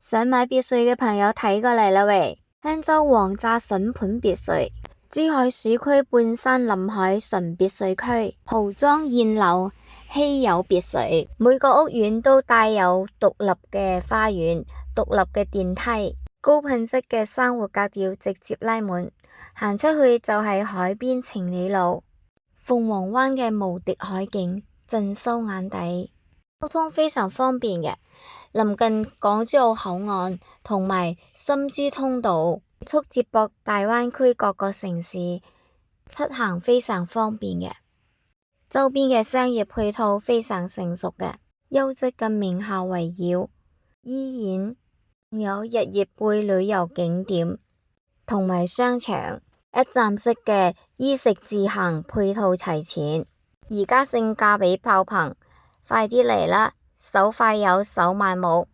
想買別墅嘅朋友睇過嚟啦喂！香洲王炸筍盤別墅，珠海市區半山臨海純別墅區，豪裝現樓，稀有別墅，每個屋苑都帶有獨立嘅花園、獨立嘅電梯，高品質嘅生活格調直接拉滿，行出去就係海邊情侶路，鳳凰灣嘅無敵海景，盡收眼底，交通非常方便嘅。臨近港珠澳口岸同埋深珠通道，速接駁大灣區各個城市，出行非常方便嘅。周邊嘅商業配套非常成熟嘅，優質嘅名校圍繞，醫院，仲有日月貝旅遊景點同埋商場，一站式嘅衣食住行配套齊全，而家性價比爆棚，快啲嚟啦！手快有手慢冇。